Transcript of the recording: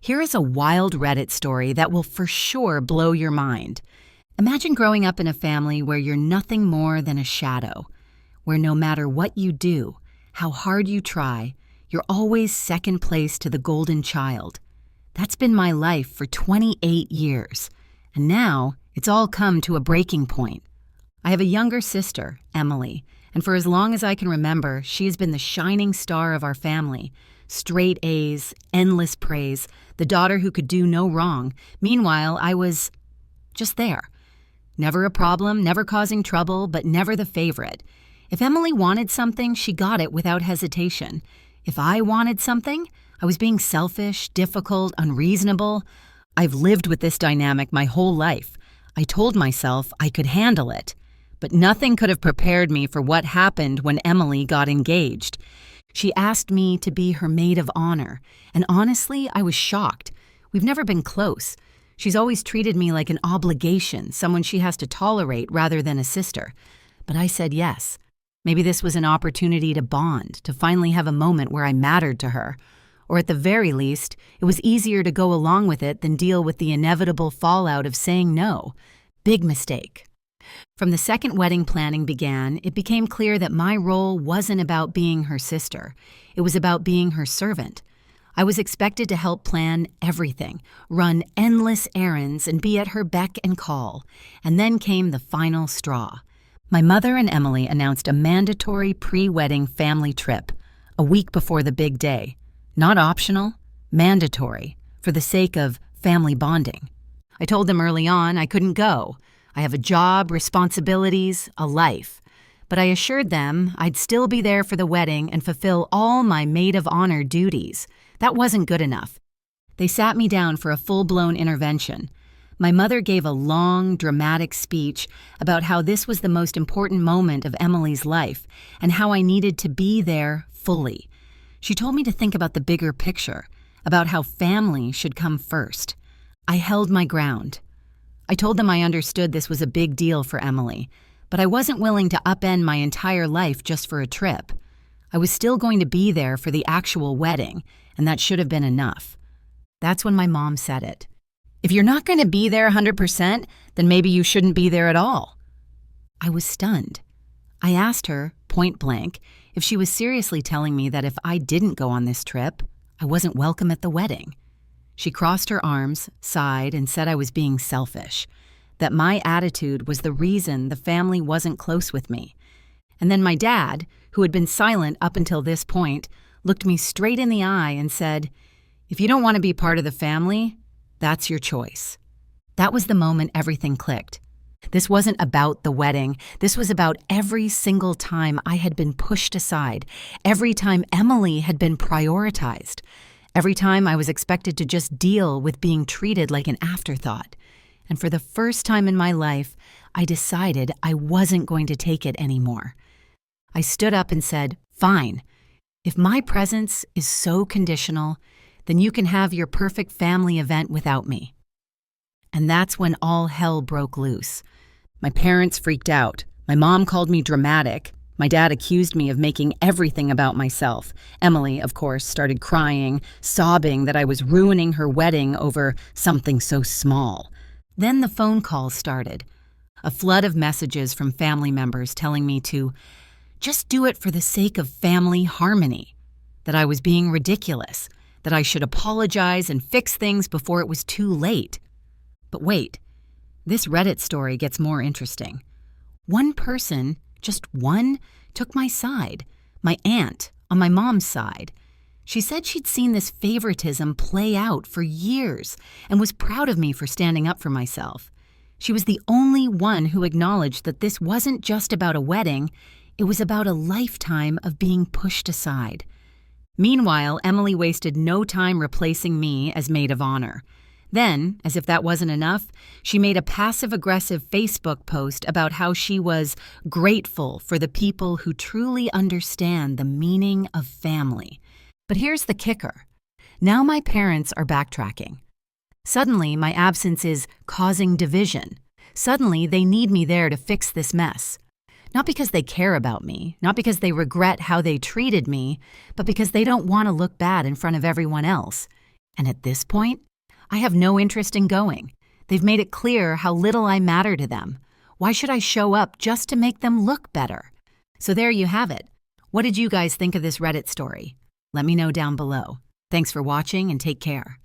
Here is a wild Reddit story that will for sure blow your mind. Imagine growing up in a family where you're nothing more than a shadow, where no matter what you do, how hard you try, you're always second place to the golden child. That's been my life for 28 years, and now it's all come to a breaking point. I have a younger sister, Emily, and for as long as I can remember, she has been the shining star of our family. Straight A's, endless praise, the daughter who could do no wrong. Meanwhile, I was just there. Never a problem, never causing trouble, but never the favorite. If Emily wanted something, she got it without hesitation. If I wanted something, I was being selfish, difficult, unreasonable. I've lived with this dynamic my whole life. I told myself I could handle it. But nothing could have prepared me for what happened when Emily got engaged. She asked me to be her maid of honor, and honestly, I was shocked. We've never been close. She's always treated me like an obligation, someone she has to tolerate rather than a sister. But I said yes. Maybe this was an opportunity to bond, to finally have a moment where I mattered to her. Or at the very least, it was easier to go along with it than deal with the inevitable fallout of saying no. Big mistake. From the second wedding planning began, it became clear that my role wasn't about being her sister. It was about being her servant. I was expected to help plan everything, run endless errands, and be at her beck and call. And then came the final straw. My mother and Emily announced a mandatory pre-wedding family trip, a week before the big day. Not optional, mandatory, for the sake of family bonding. I told them early on I couldn't go. I have a job, responsibilities, a life. But I assured them I'd still be there for the wedding and fulfill all my maid of honor duties. That wasn't good enough. They sat me down for a full-blown intervention. My mother gave a long, dramatic speech about how this was the most important moment of Emily's life and how I needed to be there fully. She told me to think about the bigger picture, about how family should come first. I held my ground. I told them I understood this was a big deal for Emily, but I wasn't willing to upend my entire life just for a trip. I was still going to be there for the actual wedding, and that should have been enough. That's when my mom said it. If you're not going to be there 100%, then maybe you shouldn't be there at all. I was stunned. I asked her, point blank, if she was seriously telling me that if I didn't go on this trip, I wasn't welcome at the wedding. She crossed her arms, sighed, and said I was being selfish, that my attitude was the reason the family wasn't close with me. And then my dad, who had been silent up until this point, looked me straight in the eye and said, "If you don't want to be part of the family, that's your choice." That was the moment everything clicked. This wasn't about the wedding. This was about every single time I had been pushed aside, every time Emily had been prioritized. Every time I was expected to just deal with being treated like an afterthought. And for the first time in my life, I decided I wasn't going to take it anymore. I stood up and said, "Fine. If my presence is so conditional, then you can have your perfect family event without me." And that's when all hell broke loose. My parents freaked out. My mom called me dramatic. My dad accused me of making everything about myself. Emily, of course, started crying, sobbing that I was ruining her wedding over something so small. Then the phone calls started. A flood of messages from family members telling me to just do it for the sake of family harmony, that I was being ridiculous, that I should apologize and fix things before it was too late. But wait, this Reddit story gets more interesting. One person, just one, took my side, my aunt on my mom's side. She said she'd seen this favoritism play out for years and was proud of me for standing up for myself. She was the only one who acknowledged that this wasn't just about a wedding, it was about a lifetime of being pushed aside. Meanwhile, Emily wasted no time replacing me as maid of honor. Then, as if that wasn't enough, she made a passive-aggressive Facebook post about how she was grateful for the people who truly understand the meaning of family. But here's the kicker. Now my parents are backtracking. Suddenly, my absence is causing division. Suddenly, they need me there to fix this mess. Not because they care about me, not because they regret how they treated me, but because they don't want to look bad in front of everyone else. And at this point, I have no interest in going. They've made it clear how little I matter to them. Why should I show up just to make them look better? So there you have it. What did you guys think of this Reddit story? Let me know down below. Thanks for watching and take care.